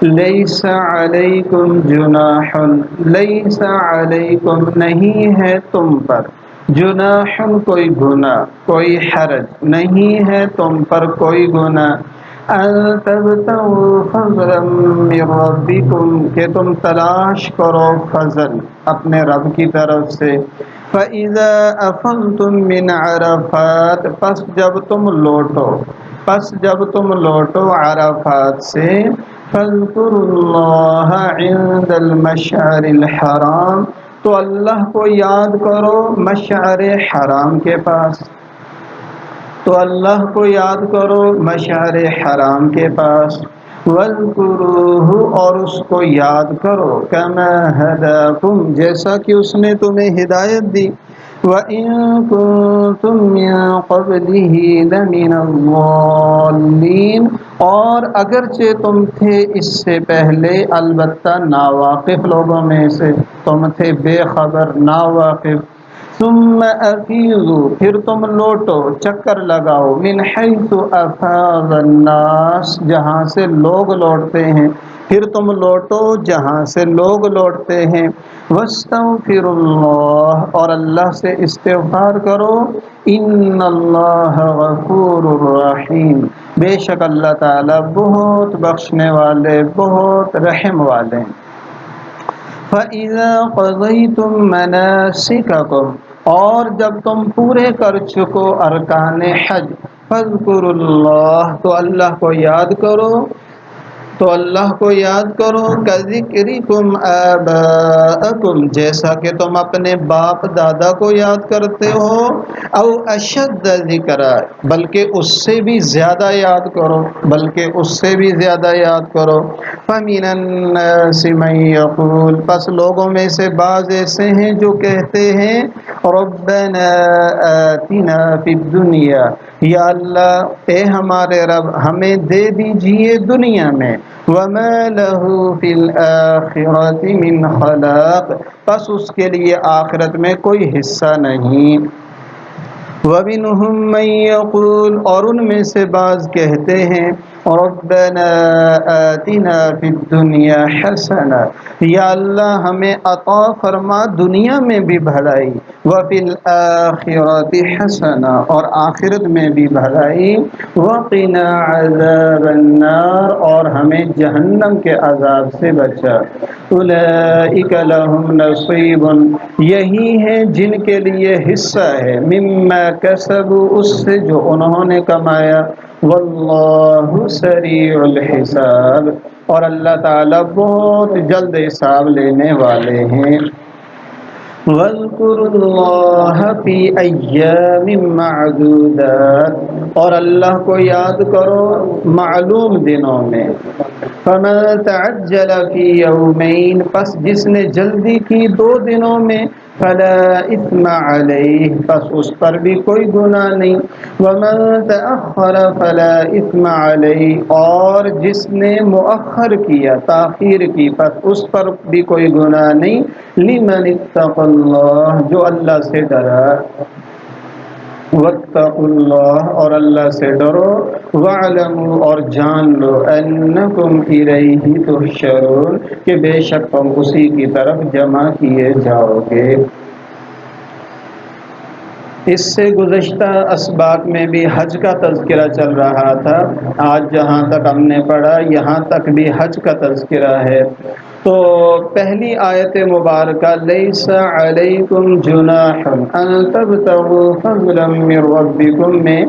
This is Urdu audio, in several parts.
لیس علیکم جناح، لیس علیکم نہیں ہے تم پر، جناح کوئی گناہ، کوئی حرج نہیں ہے تم پر کوئی گناہ، ان تبتغوا فضلا من ربکم کہ تم تلاش کرو فضل اپنے رب کی طرف سے، فَإِذَا أَفَضْتُم مِّنْ عَرَفَاتٍ پس جب تم لوٹو عرفات سے، فاذکروا اللہ عند المشعر الحرام تو اللہ کو یاد کرو مشعر حرام کے پاس، تو اللہ کو یاد کرو مشعر حرام کے پاس، وَاذْكُرُوهُ اور اس کو یاد کرو، كَمَا هَدَاكُمْ جیسا کہ اس نے تمہیں ہدایت دی، وَإِن كُنتُم مِّن قَبْلِهِ لَمِنَ الضَّالِّينَ اور اگرچہ تم تھے اس سے پہلے البتہ ناواقف لوگوں میں سے، تم تھے بے خبر ناواقف، ثم افیضوا پھر تم لوٹو چکر لگاؤ، من حیث افاض الناس جہاں سے لوگ لوٹتے ہیں، پھر تم لوٹو جہاں سے لوگ لوٹتے ہیں، واستغفروا اللہ اور اللہ سے استغفار کرو، ان اللہ غفور رحیم بے شک اللہ تعالی بہت بخشنے والے بہت رحم والے ہیں۔ فَإِذَا قَضَيْتُم مَّنَاسِكَكُمْ اور جب تم پورے کر چکو ارکان حج، فاذکروا اللہ تو اللہ کو یاد کرو، تو اللہ کو یاد کرو، کذکرکم آباءکم جیسا کہ تم اپنے باپ دادا کو یاد کرتے ہو، او اشد ذکرا بلکہ اس سے بھی زیادہ یاد کرو، بلکہ اس سے بھی زیادہ یاد کرو، فمن الناس من یقول پس لوگوں میں سے بعض ایسے ہیں جو کہتے ہیں، ربنا آتنا فی الدنیا یا اللہ اے ہمارے رب ہمیں دے دیجئے دنیا میں، وما له فی الآخرۃ من خلاق پس اس کے لیے آخرت میں کوئی حصہ نہیں، وَمِنْهُمْ مَنْ يَقُولُ اور ان میں سے بعض کہتے ہیں، ربنا آتنا فی الدنیا حسنہ یا اللہ ہمیں عطا فرما دنیا میں بھی بھلائی، وفی الآخرۃ حسنہ اور آخرت میں بھی بھلائی، وقنا عذاب النار اور ہمیں جہنم کے عذاب سے بچا، اولئک لہم نصیب یہی ہیں جن کے لیے حصہ ہے، مما کسبوا اس سے جو انہوں نے کمایا، واللہ سریع الحساب اور اللہ تعالی بہت جلد حساب لینے والے ہیں، وَاذْكُرُوا اللَّهَ فِي أَيَّامٍ مَّعْدُودَاتٍ اور اللہ کو یاد کرو معلوم دنوں میں، فَمَن تَعَجَّلَ فِي يَوْمَيْنِ پس جس نے جلدی کی 2 دنوں میں، فَلَا إِثْمَ عَلَيْهِ پس اس پر بھی کوئی گناہ نہیں، وَمَن تَأَخَّرَ فَلَا إِثْمَ عَلَيْهِ اور جس نے مؤخر کیا تاخیر کی پس اس پر بھی کوئی گناہ نہیں، لمن اتقى اللہ جو اللہ سے ڈرا، واتقوا اللہ اور اللہ سے ڈرو، واعلموا اور جان لو، انکم الیہ تحشرون کہ بے شک تم اسی کی طرف جمع کیے جاؤ گے۔ اس سے گزشتہ اسباق میں بھی حج کا تذکرہ چل رہا تھا، آج جہاں تک ہم نے پڑھا یہاں تک بھی حج کا تذکرہ ہے۔ تو پہلی آیت مبارکہ لیس علیکم جناح ان تبتغوا فضلا من ربکم میں،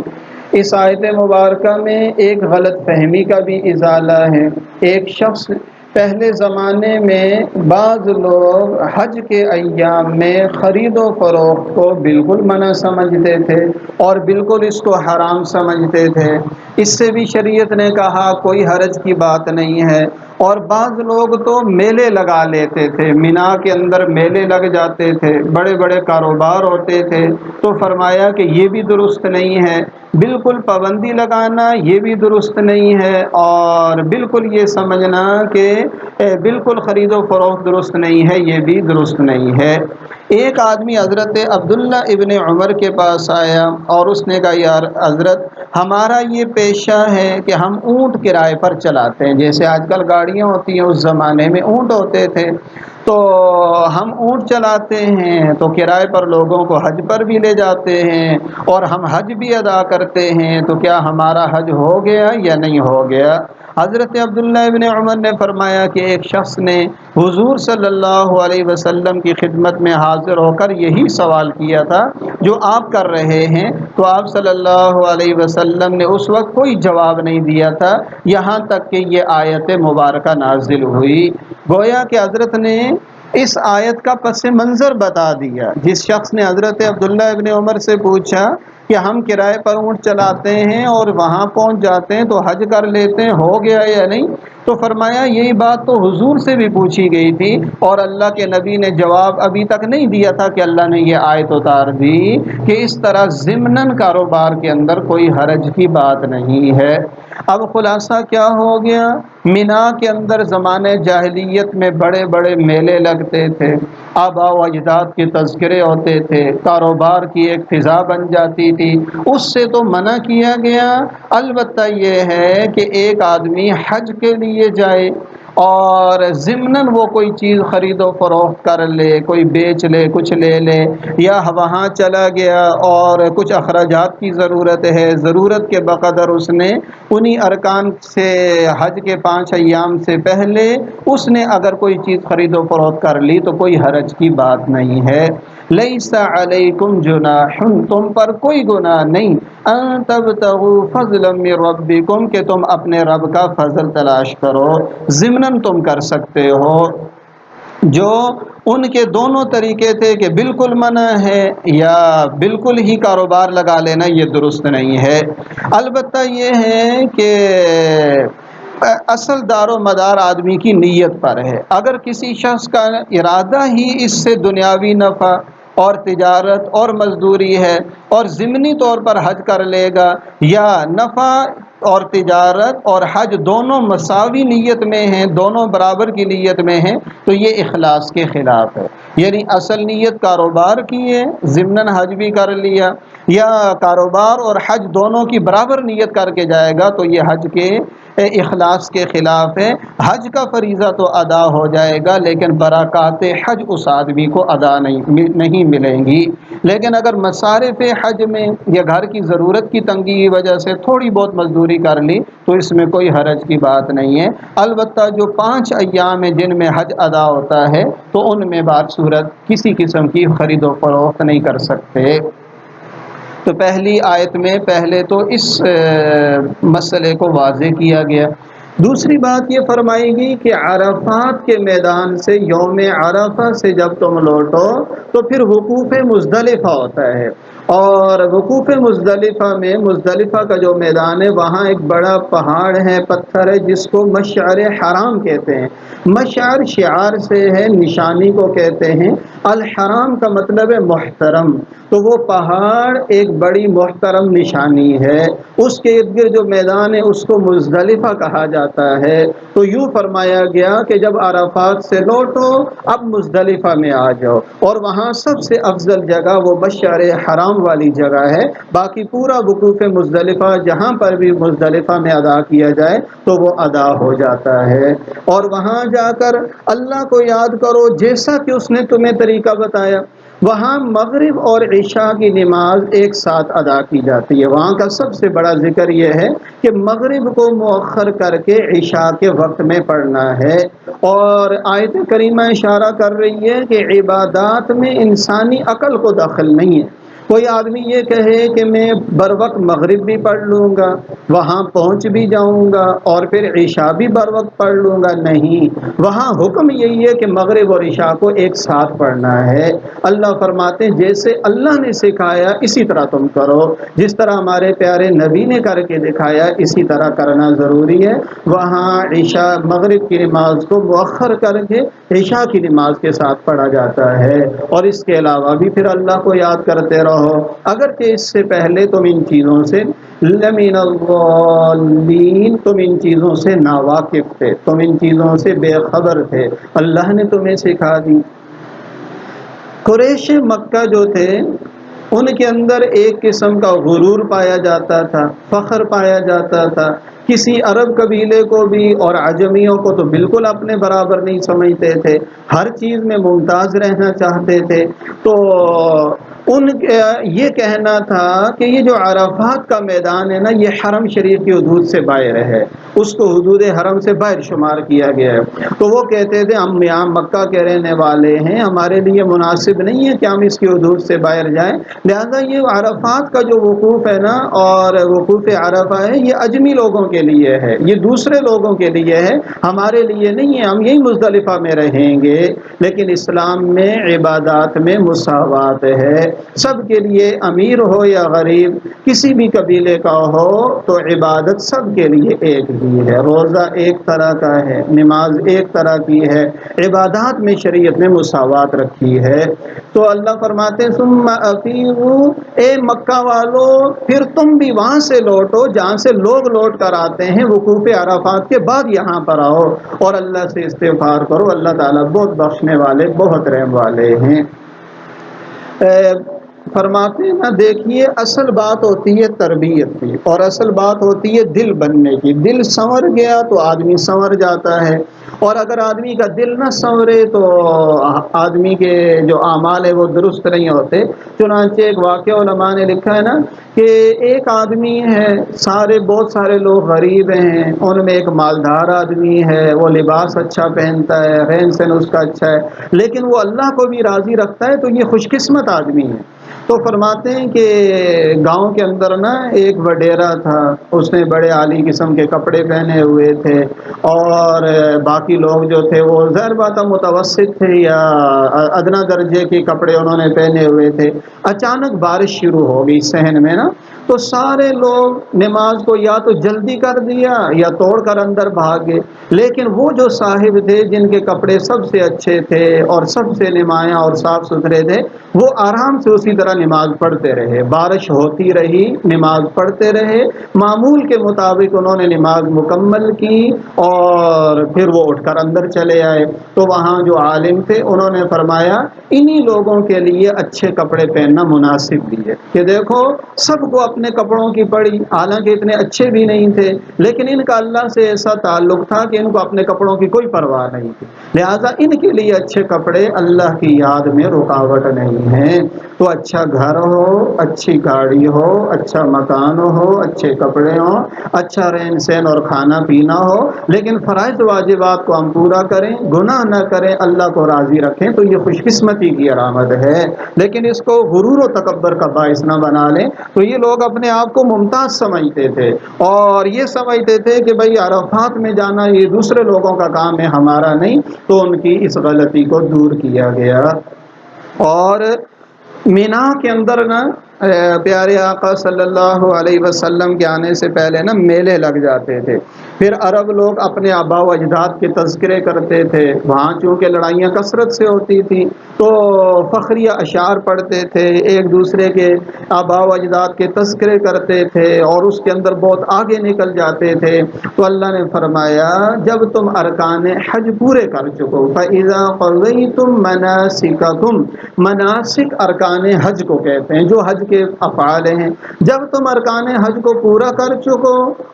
اس آیت مبارکہ میں ایک غلط فہمی کا بھی ازالہ ہے۔ ایک شخص پہلے زمانے میں بعض لوگ حج کے ایام میں خرید و فروخت کو بالکل منع سمجھتے تھے اور بالکل اس کو حرام سمجھتے تھے، اس سے بھی شریعت نے کہا کوئی حرج کی بات نہیں ہے، اور بعض لوگ تو میلے لگا لیتے تھے، مینا کے اندر میلے لگ جاتے تھے، بڑے بڑے کاروبار ہوتے تھے، تو فرمایا کہ یہ بھی درست نہیں ہے، بالکل پابندی لگانا یہ بھی درست نہیں ہے، اور بالکل یہ سمجھنا کہ بالکل خرید و فروخت درست نہیں ہے یہ بھی درست نہیں ہے۔ ایک آدمی حضرت عبداللہ ابن عمر کے پاس آیا اور اس نے کہا یار حضرت ہمارا یہ پیشہ ہے کہ ہم اونٹ کرائے پر چلاتے ہیں، جیسے آج کل گاڑیاں ہوتی ہیں، اس زمانے میں اونٹ ہوتے تھے، تو ہم اونٹ چلاتے ہیں تو کرائے پر لوگوں کو حج پر بھی لے جاتے ہیں اور ہم حج بھی ادا کرتے ہیں، تو کیا ہمارا حج ہو گیا یا نہیں ہو گیا؟ حضرت عبداللہ ابن عمر نے فرمایا کہ ایک شخص نے حضور صلی اللہ علیہ وسلم کی خدمت میں حاضر ہو کر یہی سوال کیا تھا جو آپ کر رہے ہیں، تو آپ صلی اللہ علیہ وسلم نے اس وقت کوئی جواب نہیں دیا تھا یہاں تک کہ یہ آیت مبارکہ نازل ہوئی۔ گویا کہ حضرت نے اس آیت کا پس منظر بتا دیا۔ جس شخص نے حضرت عبداللہ ابن عمر سے پوچھا کہ ہم کرائے پر اونٹ چلاتے ہیں اور وہاں پہنچ جاتے ہیں تو حج کر لیتے ہیں، ہو گیا یا نہیں؟ تو فرمایا یہی بات تو حضور سے بھی پوچھی گئی تھی اور اللہ کے نبی نے جواب ابھی تک نہیں دیا تھا کہ اللہ نے یہ آیت اتار دی کہ اس طرح ضمناً کاروبار کے اندر کوئی حرج کی بات نہیں ہے۔ اب خلاصہ کیا ہو گیا؟ مینا کے اندر زمانے جاہلیت میں بڑے بڑے میلے لگتے تھے، آباء و اجداد کے تذکرے ہوتے تھے، کاروبار کی ایک فضا بن جاتی تھی، اس سے تو منع کیا گیا۔ البتہ یہ ہے کہ ایک آدمی حج کے لیے جائے اور ضمناً وہ کوئی چیز خرید و فروخت کر لے، کوئی بیچ لے، کچھ لے لے، یا وہاں چلا گیا اور کچھ اخراجات کی ضرورت ہے، ضرورت کے بقدر اس نے انہی ارکان سے حج کے 5 ایام سے پہلے اس نے اگر کوئی چیز خرید و فروخت کر لی تو کوئی حرج کی بات نہیں ہے۔ لیس علیکم جناح، تم پر کوئی گناہ نہیں، ان تبتغوا فضلا من ربکم، کہ تم اپنے رب کا فضل تلاش کرو، ضمناً تم کر سکتے ہو۔ جو ان کے دونوں طریقے تھے کہ بالکل منع ہے یا بالکل ہی کاروبار لگا لینا، یہ درست نہیں ہے۔ البتہ یہ ہے کہ اصل دار و مدار آدمی کی نیت پر ہے۔ اگر کسی شخص کا ارادہ ہی اس سے دنیاوی نفع اور تجارت اور مزدوری ہے اور ضمنی طور پر حج کر لے گا، یا نفع اور تجارت اور حج دونوں مساوی نیت میں ہیں، دونوں برابر کی نیت میں ہیں، تو یہ اخلاص کے خلاف ہے۔ یعنی اصل نیت کاروبار کی ہے، ضمناً حج بھی کر لیا، یا کاروبار اور حج دونوں کی برابر نیت کر کے جائے گا تو یہ حج کے اخلاص کے خلاف ہے۔ حج کا فریضہ تو ادا ہو جائے گا لیکن برکات حج اس آدمی کو ادا نہیں ملیں گی۔ لیکن اگر مصارف حج میں یا گھر کی ضرورت کی تنگی کی وجہ سے تھوڑی بہت مزدوری کر لی تو اس میں کوئی حرج کی بات نہیں ہے۔ البتہ جو 5 ایام ہیں جن میں حج ادا ہوتا ہے تو ان میں بات صورت کسی قسم کی خرید و فروخت نہیں کر سکتے۔ تو پہلی آیت میں پہلے تو اس مسئلے کو واضح کیا گیا۔ دوسری بات یہ فرمائی گئی کہ عرفات کے میدان سے، یوم عرفہ سے جب تم لوٹو تو پھر وقوف مزدلفہ ہوتا ہے، اور وقوف مزدلفہ میں مزدلفہ کا جو میدان ہے وہاں ایک بڑا پہاڑ ہے، پتھر ہے، جس کو مشعر حرام کہتے ہیں۔ مشعر شعار سے ہے، نشانی کو کہتے ہیں، الحرام کا مطلب ہے محترم، تو وہ پہاڑ ایک بڑی محترم نشانی ہے۔ اس کے ارد گرد جو میدان ہے اس کو مزدلفہ کہا جاتا ہے۔ تو یوں فرمایا گیا کہ جب عرفات سے لوٹو اب مزدلفہ میں آ جاؤ، اور وہاں سب سے افضل جگہ وہ مشعر حرام والی جگہ ہے، باقی پورا وقوف مزدلفہ جہاں پر بھی مزدلفہ میں ادا کیا جائے تو وہ ادا ہو جاتا ہے۔ اور وہاں جا کر اللہ کو یاد کرو جیسا کہ اس نے تمہیں طریقہ بتایا۔ وہاں مغرب اور عشاء کی نماز ایک ساتھ ادا کی جاتی ہے۔ وہاں کا سب سے بڑا ذکر یہ ہے کہ مغرب کو مؤخر کر کے عشاء کے وقت میں پڑھنا ہے، اور آیت کریمہ اشارہ کر رہی ہے کہ عبادات میں انسانی عقل کو دخل نہیں ہے۔ کوئی آدمی یہ کہے کہ میں بر وقت مغرب بھی پڑھ لوں گا، وہاں پہنچ بھی جاؤں گا اور پھر عشاء بھی بر وقت پڑھ لوں گا، نہیں، وہاں حکم یہی ہے کہ مغرب اور عشاء کو ایک ساتھ پڑھنا ہے۔ اللہ فرماتے ہیں جیسے اللہ نے سکھایا اسی طرح تم کرو، جس طرح ہمارے پیارے نبی نے کر کے دکھایا اسی طرح کرنا ضروری ہے۔ وہاں عشاء مغرب کی نماز کو مؤخر کر کے عشاء کی نماز کے ساتھ پڑھا جاتا ہے، اور اس کے علاوہ بھی پھر اللہ کو یاد کرتے رہو، اگرچہ اس سے پہلے تم ان چیزوں سے لمن الضالین، تم ان چیزوں سے ناواقف تھے، تم ان چیزوں سے بے خبر تھے، اللہ نے تمہیں سکھا دی۔ قریش مکہ جو تھے ان کے اندر ایک قسم کا غرور پایا جاتا تھا، فخر پایا جاتا تھا۔ کسی عرب قبیلے کو بھی اور عجمیوں کو تو بالکل اپنے برابر نہیں سمجھتے تھے، ہر چیز میں ممتاز رہنا چاہتے تھے۔ تو ان یہ کہنا تھا کہ یہ جو عرفات کا میدان ہے نا، یہ حرم شریف کی حدود سے باہر ہے، اس کو حدود حرم سے باہر شمار کیا گیا ہے۔ تو وہ کہتے تھے ہم یہاں مکہ کے رہنے والے ہیں، ہمارے لیے مناسب نہیں ہے کہ ہم اس کی حدود سے باہر جائیں، لہذا یہ عرفات کا جو وقوف ہے نا اور وقوف عرفہ ہے، یہ اجمی لوگوں کے لیے ہے، یہ دوسرے لوگوں کے لیے ہے، ہمارے لیے نہیں ہے، ہم یہی مزدلفہ میں رہیں گے۔ لیکن اسلام میں عبادات میں مساوات ہے، سب کے لیے امیر ہو یا غریب، کسی بھی قبیلے کا ہو تو عبادت سب کے لیے ایک ہی ہے، روزہ ایک طرح کا ہے، نماز ایک طرح کی ہے، عبادات میں شریعت نے مساوات رکھی ہے۔ تو اللہ فرماتے ہیں ثم افیضوا، اے مکہ والو پھر تم بھی وہاں سے لوٹو جہاں سے لوگ لوٹ کر آتے ہیں، وقوف عرفات کے بعد یہاں پر آؤ اور اللہ سے استغفار کرو، اللہ تعالیٰ بہت بخشنے والے بہت رحم والے ہیں۔ فرماتے ہیں نا، دیکھیے اصل بات ہوتی ہے تربیت کی، اور اصل بات ہوتی ہے دل بننے کی۔ دل سنور گیا تو آدمی سنور جاتا ہے، اور اگر آدمی کا دل نہ سنورے تو آدمی کے جو اعمال ہے وہ درست نہیں ہوتے۔ چنانچہ ایک واقعہ علماء نے لکھا ہے نا کہ ایک آدمی ہے، بہت سارے لوگ غریب ہیں، ان میں ایک مالدار آدمی ہے، وہ لباس اچھا پہنتا ہے، رہن سہن اس کا اچھا ہے، لیکن وہ اللہ کو بھی راضی رکھتا ہے، تو یہ خوش قسمت آدمی ہے۔ تو فرماتے ہیں کہ گاؤں کے اندر نا ایک وڈیرا تھا، اس نے بڑے عالی قسم کے کپڑے پہنے ہوئے تھے، اور باقی لوگ جو تھے وہ ظاہر بات ہے متوسط تھے یا ادنا درجے کے کپڑے انہوں نے پہنے ہوئے تھے۔ اچانک بارش شروع ہو گئی صحن میں نا، تو سارے لوگ نماز کو یا تو جلدی کر دیا یا توڑ کر اندر بھاگے، لیکن وہ جو صاحب تھے جن کے کپڑے سب سے اچھے تھے اور سب سے نمایاں اور صاف ستھرے تھے، وہ آرام سے اسی طرح نماز پڑھتے رہے، بارش ہوتی رہی، نماز پڑھتے رہے، معمول کے مطابق انہوں نے نماز مکمل کی، اور پھر وہ اٹھ کر اندر چلے آئے۔ تو وہاں جو عالم تھے انہوں نے فرمایا انہی لوگوں کے لیے اچھے کپڑے پہننا مناسب بھی ہے، کہ دیکھو سب کو اپنے کپڑوں کی پڑی، حالانکہ اتنے اچھے بھی نہیں تھے، لیکن ان کا اللہ سے ایسا تعلق تھا کہ ان کو اپنے کپڑوں کی کوئی پرواہ نہیں تھی، لہٰذا ان کے لیے اچھے کپڑے اللہ کی یاد میں رکاوٹ نہیں ہے۔ تو اچھا گھر ہو، اچھی گاڑی ہو، اچھا مکان ہو، اچھے کپڑے ہوں، اچھا رہن سہن اور کھانا پینا ہو، لیکن فرائض واجبات کو ہم پورا کریں، گناہ نہ کریں، اللہ کو راضی رکھیں، تو یہ خوش قسمتی کی علامت ہے۔ لیکن اس کو غرور و تکبر کا باعث نہ بنا لیں۔ تو یہ لوگ اپنے آپ کو ممتاز سمجھتے تھے، اور یہ سمجھتے تھے کہ بھئی عرفات میں جانا یہ دوسرے لوگوں کا کام ہے، ہمارا نہیں۔ تو ان کی اس غلطی کو دور کیا گیا۔ اور مینا کے اندر نا پیارے آقا صلی اللہ علیہ وسلم کے آنے سے پہلے نا میلے لگ جاتے تھے، پھر عرب لوگ اپنے آبا و اجداد کے تذکرے کرتے تھے، وہاں چونکہ لڑائیاں کثرت سے ہوتی تھی تو فخریہ اشعار پڑھتے تھے، ایک دوسرے کے آبا و اجداد کے تذکرے کرتے تھے، اور اس کے اندر بہت آگے نکل جاتے تھے۔ تو اللہ نے فرمایا جب تم ارکان حج پورے کر چکو، فَإِذَا قَضَيْتُم مَنَاسِكَكُمْ، مناسک ارکان حج کو کہتے ہیں، جو حج کے افعال ہیں، جب تم ارکان حج کو پورا کر چکو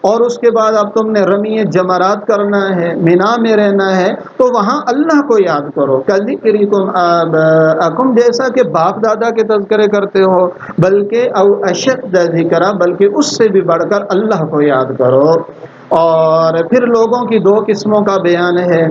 اور اس کے بعد اب تم نے رمی جمرات کرنا ہے، مینا میں رہنا ہے، تو وہاں اللہ کو یاد کرو، کَذِکْرِکُمْ آبَاءَکُمْ، جیسا کہ باپ دادا کے تذکرے کرتے ہو، بلکہ او اشد ذکرا، بلکہ اس سے بھی بڑھ کر اللہ کو یاد کرو۔ اور پھر لوگوں کی دو قسموں کا بیان ہے،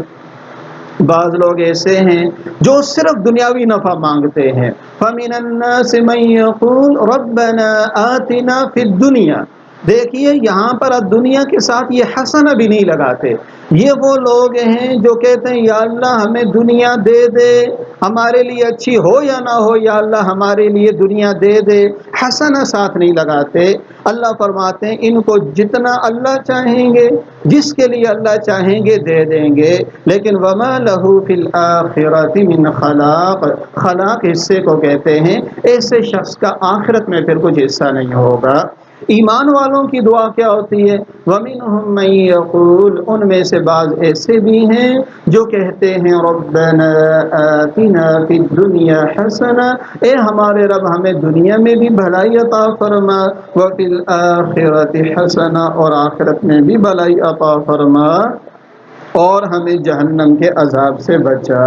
بعض لوگ ایسے ہیں جو صرف دنیاوی نفع مانگتے ہیں، فَمِنَ النَّاسِ مَن يَقُولُ رَبَّنَا آتِنَا فِي الدُّنْيَا، دیکھیے یہاں پر دنیا کے ساتھ یہ حسنہ بھی نہیں لگاتے، یہ وہ لوگ ہیں جو کہتے ہیں یا اللہ ہمیں دنیا دے دے، ہمارے لیے اچھی ہو یا نہ ہو، یا اللہ ہمارے لیے دنیا دے دے، حسنہ ساتھ نہیں لگاتے۔ اللہ فرماتے ہیں ان کو جتنا اللہ چاہیں گے، جس کے لیے اللہ چاہیں گے دے دیں گے، لیکن وَمَا لَهُ فِي الْآخِرَةِ مِنْ خَلَاقٍ، خلاق حصے کو کہتے ہیں، ایسے شخص کا آخرت میں پھر کچھ حصہ نہیں ہوگا۔ ایمان والوں کی دعا کیا ہوتی ہے؟ وَمِنْهُمْ مَن يَقُولُ، ان میں سے بعض ایسے بھی ہیں جو کہتے ہیں رَبَّنَا آتِنَا فِي الدُّنْيَا حَسَنَةً، اے ہمارے رب ہمیں دنیا میں بھی بھلائی عطا فرما، وَفِي الْآخِرَةِ حَسَنَةً، اور آخرت میں بھی بھلائی عطا فرما، اور ہمیں جہنم کے عذاب سے بچا۔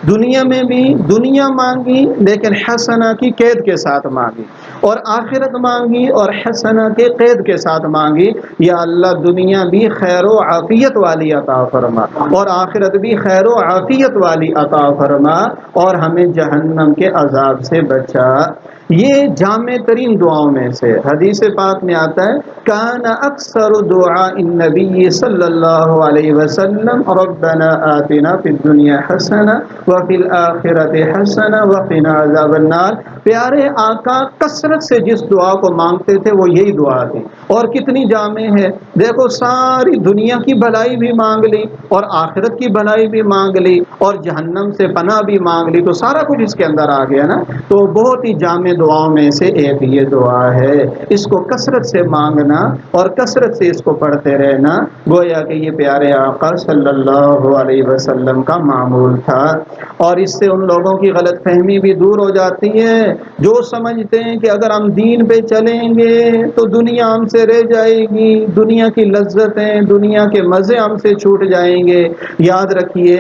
دنیا میں بھی دنیا مانگی لیکن حسنہ کی قید کے ساتھ مانگی، اور آخرت مانگی اور حسنہ کے قید کے ساتھ مانگی، یا اللہ دنیا بھی خیر و عافیت والی عطا فرما اور آخرت بھی خیر و عافیت والی عطا فرما، اور ہمیں جہنم کے عذاب سے بچا۔ یہ جامع ترین دعاؤں میں سے حدیث پاک میں آتا ہے کان اکثر دعاء النبی صلی اللہ علیہ وسلم ربنا آتنا فی الدنیا حسنہ وفی الآخرۃ حسنہ وقنا عذاب النار۔ پیارے آقا کثرت سے جس دعا کو مانگتے تھے وہ یہی دعا تھی، اور کتنی جامع ہے، دیکھو ساری دنیا کی بھلائی بھی مانگ لی اور آخرت کی بھلائی بھی مانگ لی اور جہنم سے پناہ بھی مانگ لی، تو سارا کچھ اس کے اندر آ گیا نا۔ تو بہت ہی جامع دعاؤں میں سے ایک یہ دعا ہے، اس کو کثرت سے مانگنا اور کثرت سے اس کو پڑھتے رہنا، گویا کہ یہ پیارے آقا صلی اللہ علیہ وسلم کا معمول تھا۔ اور اس سے ان لوگوں کی غلط فہمی بھی دور ہو جاتی ہے جو سمجھتے ہیں کہ اگر ہم دین پہ چلیں گے تو دنیا ہم سے رہ جائے گی، دنیا کی لذتیں دنیا کے مزے ہم سے چھوٹ جائیں گے۔ یاد رکھیے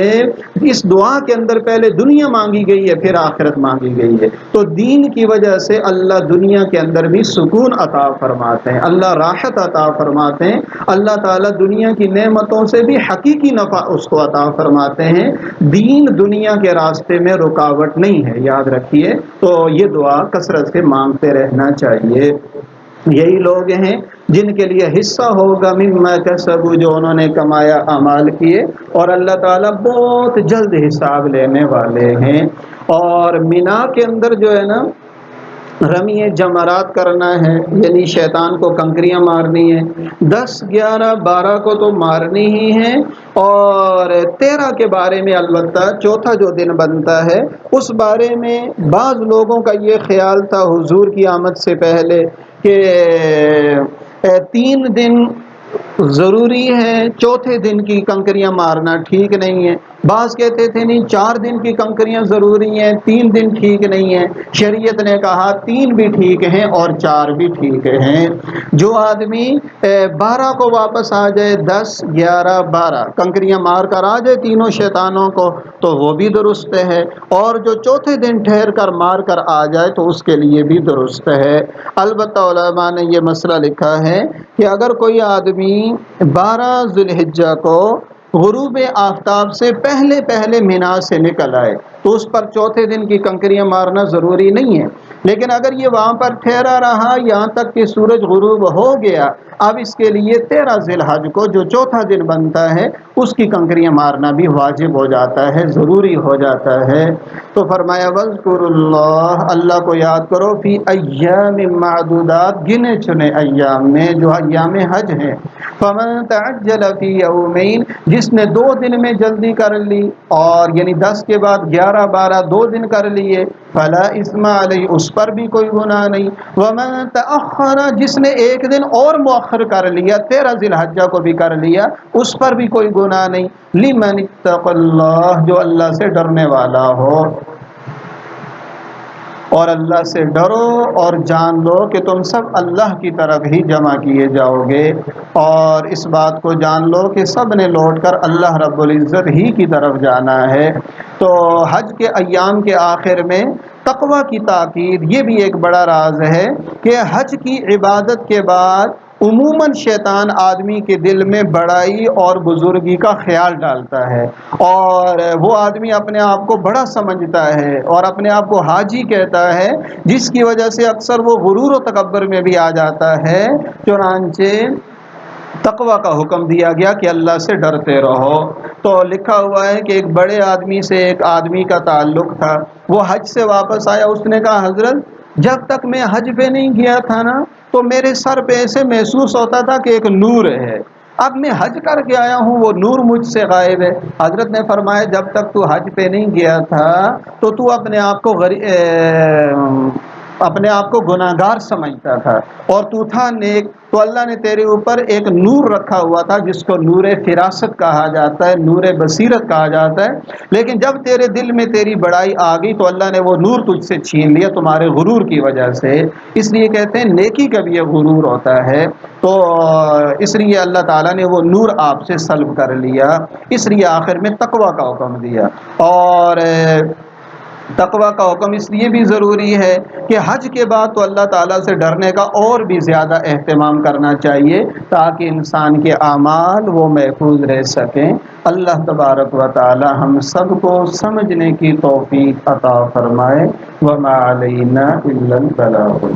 اس دعا کے اندر پہلے دنیا مانگی گئی ہے پھر آخرت مانگی گئی ہے، تو دین کی وجہ سے اللہ دنیا کے اندر بھی سکون عطا فرماتے ہیں، اللہ راحت عطا فرماتے ہیں، اللہ تعالیٰ دنیا کی نعمتوں سے بھی حقیقی نفع اس کو عطا فرماتے ہیں۔ دین دنیا کے راستے میں رکاوٹ نہیں ہے، یاد رکھیے۔ تو یہ دعا کثرت سے مانگتے رہنا چاہیے۔ یہی لوگ ہیں جن کے لیے حصہ ہوگا مما کسبوا، جو انہوں نے کمایا اعمال کیے، اور اللہ تعالیٰ بہت جلد حساب لینے والے ہیں۔ اور مینا کے اندر جو ہے نا رمی جمرات کرنا ہے، یعنی شیطان کو کنکریاں مارنی ہیں، 10 11 12 کو تو مارنی ہی ہیں، اور 13 کے بارے میں البتہ چوتھا جو دن بنتا ہے اس بارے میں بعض لوگوں کا یہ خیال تھا حضور کی آمد سے پہلے کہ 3 دن ضروری ہے، چوتھے دن کی کنکریاں مارنا ٹھیک نہیں ہے۔ بعض کہتے تھے نہیں 4 دن کی کنکریاں ضروری ہیں، 3 دن ٹھیک نہیں ہے۔ شریعت نے کہا 3 بھی ٹھیک ہیں اور 4 بھی ٹھیک ہیں۔ جو آدمی 12 کو واپس آ جائے، 10 11 12 کنکریاں مار کر آ جائے تینوں شیطانوں کو تو وہ بھی درست ہے، اور جو چوتھے دن ٹھہر کر مار کر آ جائے تو اس کے لیے بھی درست ہے۔ البتہ علماء نے یہ مسئلہ لکھا ہے کہ اگر کوئی آدمی 12 ذی الحجہ کو غروب آفتاب سے پہلے پہلے مینا سے نکل آئے تو اس پر چوتھے دن کی کنکریاں مارنا ضروری نہیں ہے، لیکن اگر یہ وہاں پر ٹھہرا رہا یہاں تک کہ سورج غروب ہو گیا، اب اس کے لیے 13 ذی الحج کو جو چوتھا دن بنتا ہے اس کی کنکریاں مارنا بھی واجب ہو جاتا ہے، ضروری ہو جاتا ہے۔ تو فرمایا وَاذْكُرُوا اللَّهَ، اللہ کو یاد کرو، فی ایام معدودات، گنے چنے ایام میں جو ایام حج ہیں۔ فَمَن تَعَجَّلَ فِي يَوْمَيْنِ، جس نے 2 دن میں جلدی کر لی، اور یعنی 10 کے بعد 11 12 2 دن کر لیے، فلا اثم علیہ، اس پر بھی کوئی گناہ نہیں۔ ومن تأخر، جس نے 1 دن اور مؤخر کر لیا، 13 ذی الحجہ کو بھی کر لیا، اس پر بھی کوئی گناہ نہیں۔ لمن اتقى اللہ، جو اللہ سے ڈرنے والا ہو۔ اور اللہ سے ڈرو اور جان لو کہ تم سب اللہ کی طرف ہی جمع کیے جاؤ گے، اور اس بات کو جان لو کہ سب نے لوٹ کر اللہ رب العزت ہی کی طرف جانا ہے۔ تو حج کے ایام کے آخر میں تقوی کی تاکید، یہ بھی ایک بڑا راز ہے کہ حج کی عبادت کے بعد عموماً شیطان آدمی کے دل میں بڑائی اور بزرگی کا خیال ڈالتا ہے، اور وہ آدمی اپنے آپ کو بڑا سمجھتا ہے اور اپنے آپ کو حاجی کہتا ہے، جس کی وجہ سے اکثر وہ غرور و تکبر میں بھی آ جاتا ہے۔ چنانچہ تقوی کا حکم دیا گیا کہ اللہ سے ڈرتے رہو۔ تو لکھا ہوا ہے کہ ایک بڑے آدمی سے ایک آدمی کا تعلق تھا، وہ حج سے واپس آیا، اس نے کہا حضرت جب تک میں حج پہ نہیں گیا تھا نا تو میرے سر پہ ایسے محسوس ہوتا تھا کہ ایک نور ہے، اب میں حج کر کے آیا ہوں وہ نور مجھ سے غائب ہے۔ حضرت نے فرمایا جب تک تو حج پہ نہیں گیا تھا تو تو اپنے آپ کو اپنے آپ کو گناہگار سمجھتا تھا اور تو تھا نیک، تو اللہ نے تیرے اوپر ایک نور رکھا ہوا تھا جس کو نور فراست کہا جاتا ہے، نور بصیرت کہا جاتا ہے، لیکن جب تیرے دل میں تیری بڑائی آ گئی تو اللہ نے وہ نور تجھ سے چھین لیا تمہارے غرور کی وجہ سے۔ اس لیے کہتے ہیں نیکی کا بھی یہ غرور ہوتا ہے، تو اس لیے اللہ تعالیٰ نے وہ نور آپ سے سلب کر لیا، اس لیے آخر میں تقوی کا حکم دیا۔ اور تقوی کا حکم اس لیے بھی ضروری ہے کہ حج کے بعد تو اللہ تعالیٰ سے ڈرنے کا اور بھی زیادہ اہتمام کرنا چاہیے تاکہ انسان کے اعمال وہ محفوظ رہ سکیں۔ اللہ تبارک و تعالی ہم سب کو سمجھنے کی توفیق عطا فرمائے۔ وما علینا الا البلاغ۔